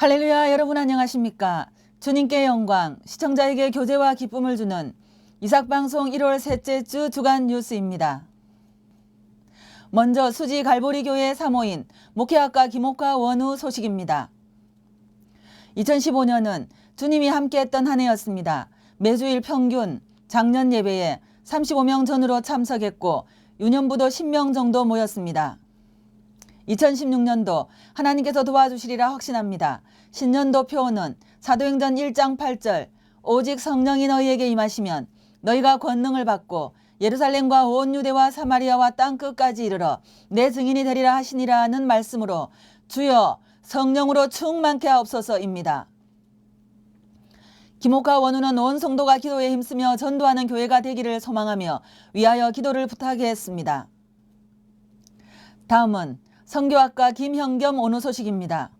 할렐루야, 여러분 안녕하십니까? 주님께 영광, 시청자에게 교제와 기쁨을 주는 이삭방송 1월 셋째 주 주간 뉴스입니다. 먼저 수지 갈보리교회 사모인 목회학과 김옥화 원우 소식입니다. 2015년은 주님이 함께했던 한 해였습니다. 매주일 평균 작년 예배에 35명 전후로 참석했고 유년부도 10명 정도 모였습니다. 2016년도 하나님께서 도와주시리라 확신합니다. 신년도 표어는 사도행전 1장 8절 오직 성령이 너희에게 임하시면 너희가 권능을 받고 예루살렘과 온 유대와 사마리아와 땅끝까지 이르러 내 증인이 되리라 하시니라는 말씀으로 주여 성령으로 충만케 하옵소서입니다. 김옥화 원우는 온 성도가 기도에 힘쓰며 전도하는 교회가 되기를 소망하며 위하여 기도를 부탁했습니다. 다음은 선교학과 김형겸 원우 소식입니다.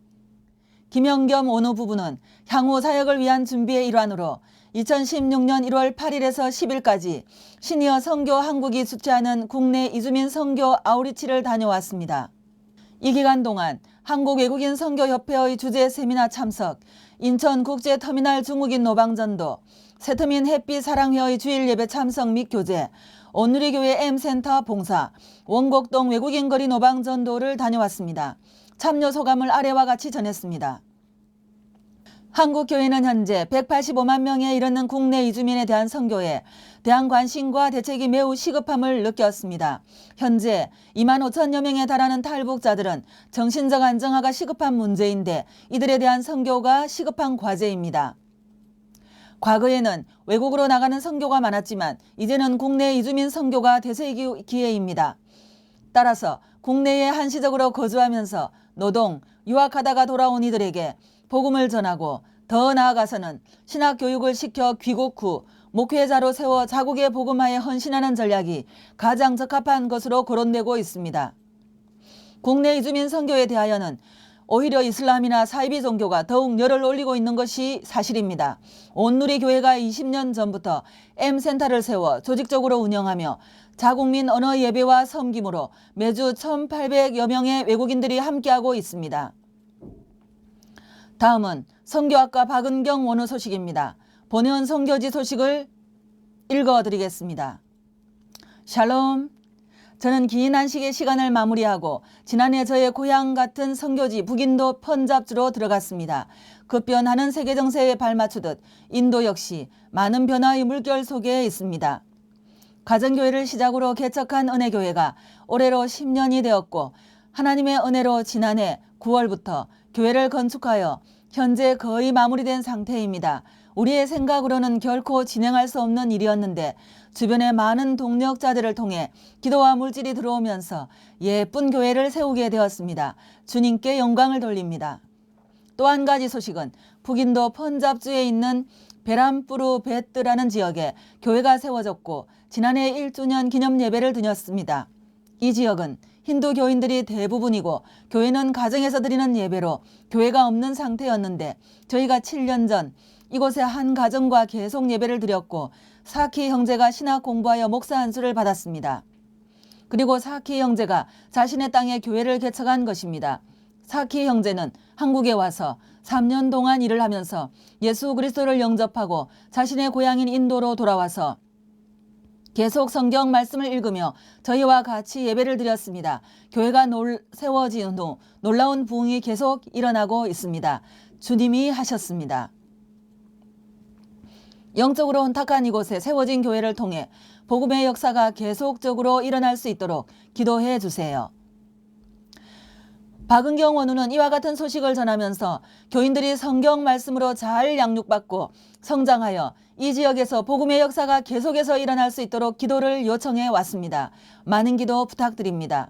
김형겸 원우 부부는 향후 사역을 위한 준비의 일환으로 2016년 1월 8일에서 10일까지 시니어 선교 한국이 주최하는 국내 이주민 선교 아우리치를 다녀왔습니다. 이 기간 동안 한국외국인 선교협회의 주재 세미나 참석, 인천국제터미널 중국인 노방전도, 새터민 햇빛 사랑회의 주일 예배 참석 및 교제, 온누리교회 M센터 봉사, 원곡동 외국인 거리 노방전도를 다녀왔습니다. 참여 소감을 아래와 같이 전했습니다. 한국교회는 현재 185만 명에 이르는 국내 이주민에 대한 선교에 대한 관심과 대책이 매우 시급함을 느꼈습니다. 현재 2만 5천여 명에 달하는 탈북자들은 정신적 안정화가 시급한 문제인데 이들에 대한 선교가 시급한 과제입니다. 과거에는 외국으로 나가는 선교가 많았지만 이제는 국내 이주민 선교가 대세 기회입니다. 따라서 국내에 한시적으로 거주하면서 노동, 유학하다가 돌아온 이들에게 복음을 전하고 더 나아가서는 신학교육을 시켜 귀국 후 목회자로 세워 자국의 복음화에 헌신하는 전략이 가장 적합한 것으로 거론되고 있습니다. 국내 이주민 선교에 대하여는 오히려 이슬람이나 사이비 종교가 더욱 열을 올리고 있는 것이 사실입니다. 온누리교회가 20년 전부터 M센터를 세워 조직적으로 운영하며 자국민 언어 예배와 섬김으로 매주 1,800여 명의 외국인들이 함께하고 있습니다. 다음은 선교학과 박은경 원우 소식입니다. 본회원 선교지 소식을 읽어드리겠습니다. 샬롬. 저는 긴 안식의 시간을 마무리하고 지난해 저의 고향 같은 선교지 북인도 펀잡주로 들어갔습니다. 급변하는 세계 정세에 발맞추듯 인도 역시 많은 변화의 물결 속에 있습니다. 가정교회를 시작으로 개척한 은혜교회가 올해로 10년이 되었고 하나님의 은혜로 지난해 9월부터 교회를 건축하여 현재 거의 마무리된 상태입니다. 우리의 생각으로는 결코 진행할 수 없는 일이었는데 주변의 많은 동력자들을 통해 기도와 물질이 들어오면서 예쁜 교회를 세우게 되었습니다. 주님께 영광을 돌립니다. 또 한 가지 소식은 북인도 펀잡주에 있는 베람푸르 베트라는 지역에 교회가 세워졌고 지난해 1주년 기념 예배를 드렸습니다. 이 지역은 힌두 교인들이 대부분이고 교회는 가정에서 드리는 예배로 교회가 없는 상태였는데 저희가 7년 전 이곳에 한 가정과 계속 예배를 드렸고 사키 형제가 신학 공부하여 목사 안수를 받았습니다. 그리고 사키 형제가 자신의 땅에 교회를 개척한 것입니다. 사키 형제는 한국에 와서 3년 동안 일을 하면서 예수 그리스도를 영접하고 자신의 고향인 인도로 돌아와서 계속 성경 말씀을 읽으며 저희와 같이 예배를 드렸습니다. 교회가 세워진 후 놀라운 부흥이 계속 일어나고 있습니다. 주님이 하셨습니다. 영적으로 혼탁한 이곳에 세워진 교회를 통해 복음의 역사가 계속적으로 일어날 수 있도록 기도해 주세요. 박은경 원우는 이와 같은 소식을 전하면서 교인들이 성경 말씀으로 잘 양육받고 성장하여 이 지역에서 복음의 역사가 계속해서 일어날 수 있도록 기도를 요청해 왔습니다. 많은 기도 부탁드립니다.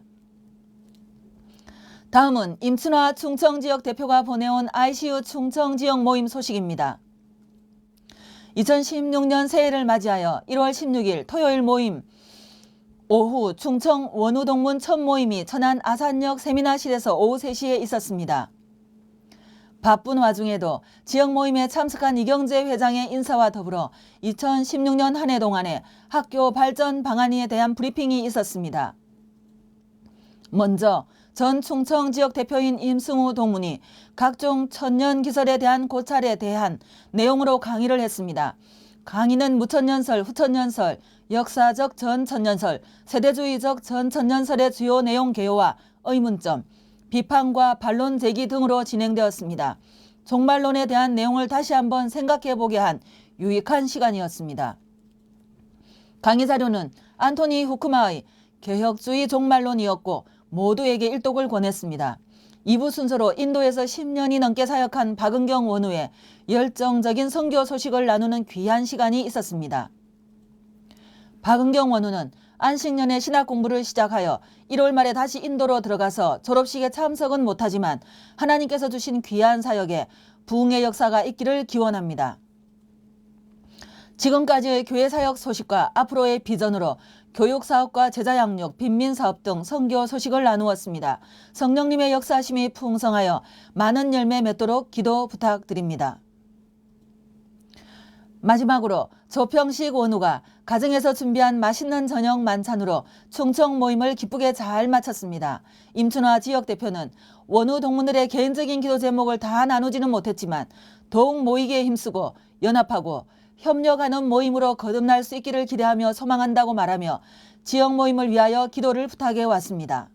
다음은 임춘화 충청지역 대표가 보내온 ICU 충청지역 모임 소식입니다. 2016년 새해를 맞이하여 1월 16일 토요일 모임 오후 충청 원우동문 첫 모임이 천안 아산역 세미나실에서 오후 3시에 있었습니다. 바쁜 와중에도 지역 모임에 참석한 이경재 회장의 인사와 더불어 2016년 한 해 동안의 학교 발전 방안에 대한 브리핑이 있었습니다. 먼저 전 충청 지역 대표인 임승우 동문이 각종 천년 기설에 대한 고찰에 대한 내용으로 강의를 했습니다. 강의는 무천년설, 후천년설, 역사적 전천년설, 세대주의적 전천년설의 주요 내용 개요와 의문점, 비판과 반론 제기 등으로 진행되었습니다. 종말론에 대한 내용을 다시 한번 생각해보게 한 유익한 시간이었습니다. 강의 자료는 안토니 후크마의 개혁주의 종말론이었고 모두에게 일독을 권했습니다. 2부 순서로 인도에서 10년이 넘게 사역한 박은경 원우의 열정적인 선교 소식을 나누는 귀한 시간이 있었습니다. 박은경 원우는 안식년에 신학 공부를 시작하여 1월 말에 다시 인도로 들어가서 졸업식에 참석은 못하지만 하나님께서 주신 귀한 사역에 부흥의 역사가 있기를 기원합니다. 지금까지의 교회 사역 소식과 앞으로의 비전으로 교육사업과 제자양육, 빈민사업 등 선교 소식을 나누었습니다. 성령님의 역사하심이 풍성하여 많은 열매 맺도록 기도 부탁드립니다. 마지막으로 조평식 원우가 가정에서 준비한 맛있는 저녁 만찬으로 충청 모임을 기쁘게 잘 마쳤습니다. 임춘화 지역대표는 원우 동문들의 개인적인 기도 제목을 다 나누지는 못했지만 더욱 모이기에 힘쓰고 연합하고 협력하는 모임으로 거듭날 수 있기를 기대하며 소망한다고 말하며 지역 모임을 위하여 기도를 부탁해 왔습니다.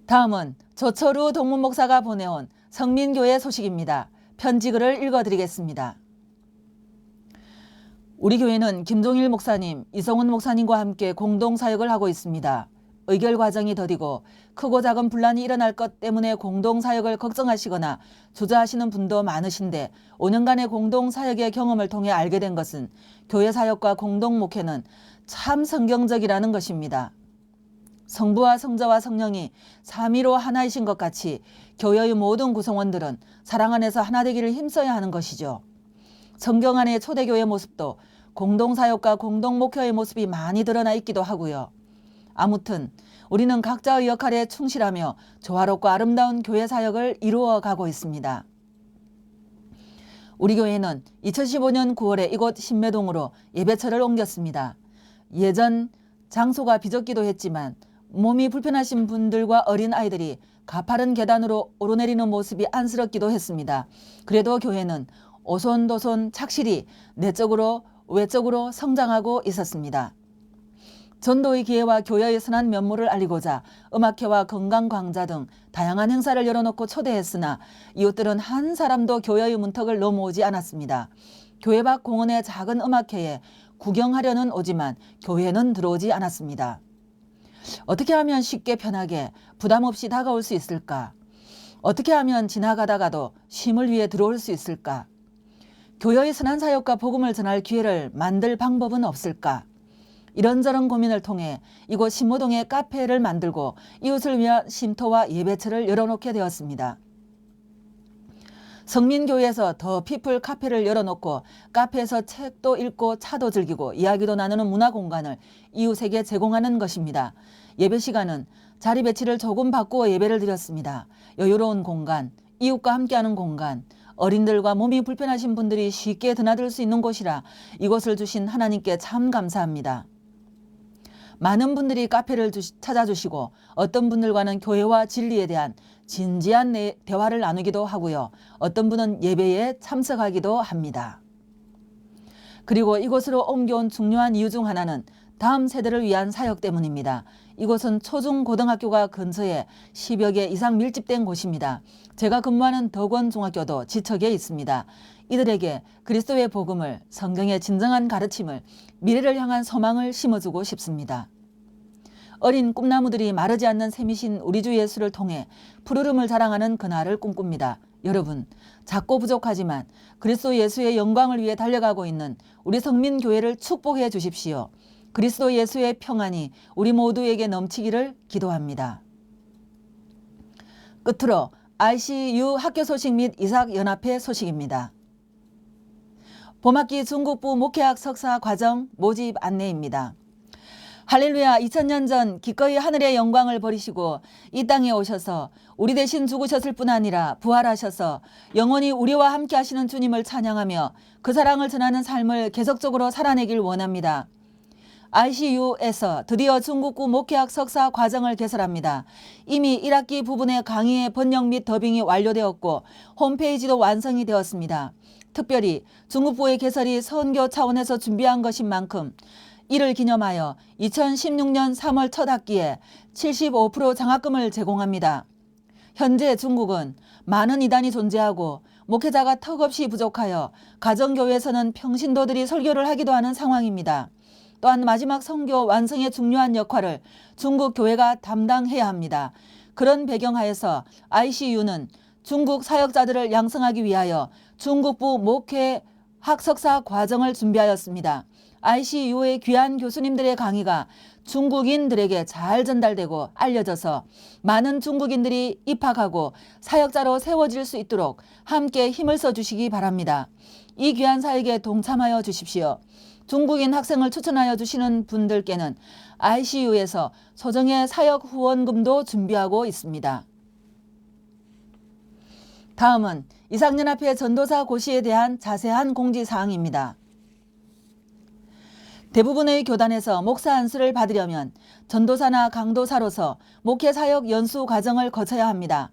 다음은 조철우 동문목사가 보내온 성민교회 소식입니다. 편지글을 읽어드리겠습니다. 우리 교회는 김종일 목사님, 이성훈 목사님과 함께 공동사역을 하고 있습니다. 의결 과정이 더디고 크고 작은 분란이 일어날 것 때문에 공동사역을 걱정하시거나 주저하시는 분도 많으신데 5년간의 공동사역의 경험을 통해 알게 된 것은 교회 사역과 공동목회는 참 성경적이라는 것입니다. 성부와 성자와 성령이 삼위로 하나이신 것 같이 교회의 모든 구성원들은 사랑 안에서 하나 되기를 힘써야 하는 것이죠. 성경 안의 초대교회 모습도 공동사역과 공동목회의 모습이 많이 드러나 있기도 하고요. 아무튼 우리는 각자의 역할에 충실하며 조화롭고 아름다운 교회 사역을 이루어 가고 있습니다. 우리 교회는 2015년 9월에 이곳 신매동으로 예배처를 옮겼습니다. 예전 장소가 비좁기도 했지만 몸이 불편하신 분들과 어린아이들이 가파른 계단으로 오르내리는 모습이 안쓰럽기도 했습니다. 그래도 교회는 오손도손 착실히 내적으로 외적으로 성장하고 있었습니다. 전도의 기회와 교회의 선한 면모를 알리고자 음악회와 건강광자 등 다양한 행사를 열어놓고 초대했으나 이웃들은 한 사람도 교회의 문턱을 넘어오지 않았습니다. 교회 밖 공원의 작은 음악회에 구경하려는 오지만 교회는 들어오지 않았습니다. 어떻게 하면 쉽게 편하게 부담 없이 다가올 수 있을까? 어떻게 하면 지나가다가도 쉼을 위해 들어올 수 있을까? 교회의 선한 사역과 복음을 전할 기회를 만들 방법은 없을까? 이런저런 고민을 통해 이곳 신모동에 카페를 만들고 이웃을 위한 쉼터와 예배처를 열어놓게 되었습니다. 성민교회에서 더 피플 카페를 열어놓고 카페에서 책도 읽고 차도 즐기고 이야기도 나누는 문화 공간을 이웃에게 제공하는 것입니다. 예배 시간은 자리 배치를 조금 바꾸어 예배를 드렸습니다. 여유로운 공간, 이웃과 함께하는 공간, 어린들과 몸이 불편하신 분들이 쉽게 드나들 수 있는 곳이라 이곳을 주신 하나님께 참 감사합니다. 많은 분들이 카페를 찾아주시고 어떤 분들과는 교회와 진리에 대한 진지한 대화를 나누기도 하고요. 어떤 분은 예배에 참석하기도 합니다. 그리고 이곳으로 옮겨온 중요한 이유 중 하나는 다음 세대를 위한 사역 때문입니다. 이곳은 초중고등학교가 근처에 10여 개 이상 밀집된 곳입니다. 제가 근무하는 덕원중학교도 지척에 있습니다. 이들에게 그리스도의 복음을, 성경의 진정한 가르침을, 미래를 향한 소망을 심어주고 싶습니다. 어린 꿈나무들이 마르지 않는 셈이신 우리 주 예수를 통해 푸르름을 자랑하는 그날을 꿈꿉니다. 여러분, 작고 부족하지만 그리스도 예수의 영광을 위해 달려가고 있는 우리 성민교회를 축복해 주십시오. 그리스도 예수의 평안이 우리 모두에게 넘치기를 기도합니다. 끝으로 ICU 학교 소식 및 이삭연합회 소식입니다. 봄학기 중국부 목회학 석사 과정 모집 안내입니다. 할렐루야, 2000년 전 기꺼이 하늘의 영광을 버리시고 이 땅에 오셔서 우리 대신 죽으셨을 뿐 아니라 부활하셔서 영원히 우리와 함께 하시는 주님을 찬양하며 그 사랑을 전하는 삶을 계속적으로 살아내길 원합니다. ICU에서 드디어 중국구 목회학 석사 과정을 개설합니다. 이미 1학기 부분의 강의의 번역 및 더빙이 완료되었고 홈페이지도 완성이 되었습니다. 특별히 중국부의 개설이 선교 차원에서 준비한 것인 만큼 이를 기념하여 2016년 3월 첫 학기에 75% 장학금을 제공합니다. 현재 중국은 많은 이단이 존재하고 목회자가 턱없이 부족하여 가정교회에서는 평신도들이 설교를 하기도 하는 상황입니다. 또한 마지막 선교 완성의 중요한 역할을 중국 교회가 담당해야 합니다. 그런 배경하에서 ICU는 중국 사역자들을 양성하기 위하여 중국부 목회 학석사 과정을 준비하였습니다. ICU의 귀한 교수님들의 강의가 중국인들에게 잘 전달되고 알려져서 많은 중국인들이 입학하고 사역자로 세워질 수 있도록 함께 힘을 써주시기 바랍니다. 이 귀한 사역에 동참하여 주십시오. 중국인 학생을 추천하여 주시는 분들께는 ICU에서 소정의 사역 후원금도 준비하고 있습니다. 다음은 이삭연합회 전도사 고시에 대한 자세한 공지사항입니다. 대부분의 교단에서 목사 안수를 받으려면 전도사나 강도사로서 목회사역 연수 과정을 거쳐야 합니다.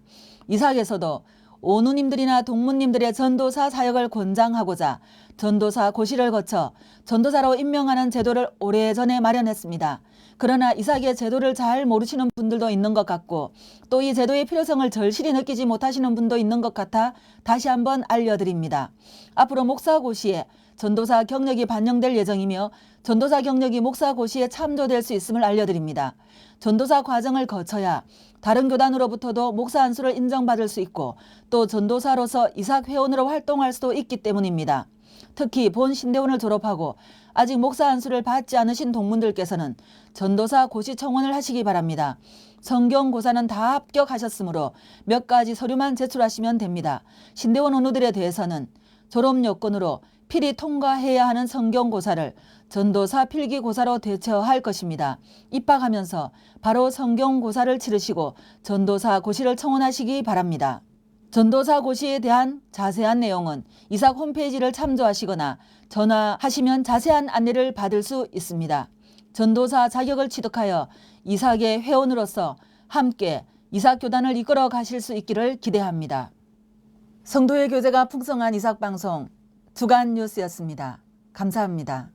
이삭에서도 오누님들이나 동무님들의 전도사 사역을 권장하고자 전도사 고시를 거쳐 전도사로 임명하는 제도를 오래전에 마련했습니다. 그러나 이삭의 제도를 잘 모르시는 분들도 있는 것 같고 또 이 제도의 필요성을 절실히 느끼지 못하시는 분도 있는 것 같아 다시 한번 알려드립니다. 앞으로 목사 고시에 전도사 경력이 반영될 예정이며 전도사 경력이 목사 고시에 참조될 수 있음을 알려드립니다. 전도사 과정을 거쳐야 다른 교단으로부터도 목사 안수를 인정받을 수 있고 또 전도사로서 이삭 회원으로 활동할 수도 있기 때문입니다. 특히 본 신대원을 졸업하고 아직 목사 안수를 받지 않으신 동문들께서는 전도사 고시 청원을 하시기 바랍니다. 성경고사는 다 합격하셨으므로 몇 가지 서류만 제출하시면 됩니다. 신대원 원우들에 대해서는 졸업 요건으로 필히 통과해야 하는 성경고사를 전도사 필기고사로 대처할 것입니다. 입학하면서 바로 성경고사를 치르시고 전도사 고시를 청원하시기 바랍니다. 전도사 고시에 대한 자세한 내용은 이삭 홈페이지를 참조하시거나 전화하시면 자세한 안내를 받을 수 있습니다. 전도사 자격을 취득하여 이삭의 회원으로서 함께 이삭 교단을 이끌어 가실 수 있기를 기대합니다. 성도의 교제가 풍성한 이삭방송 주간 뉴스였습니다. 감사합니다.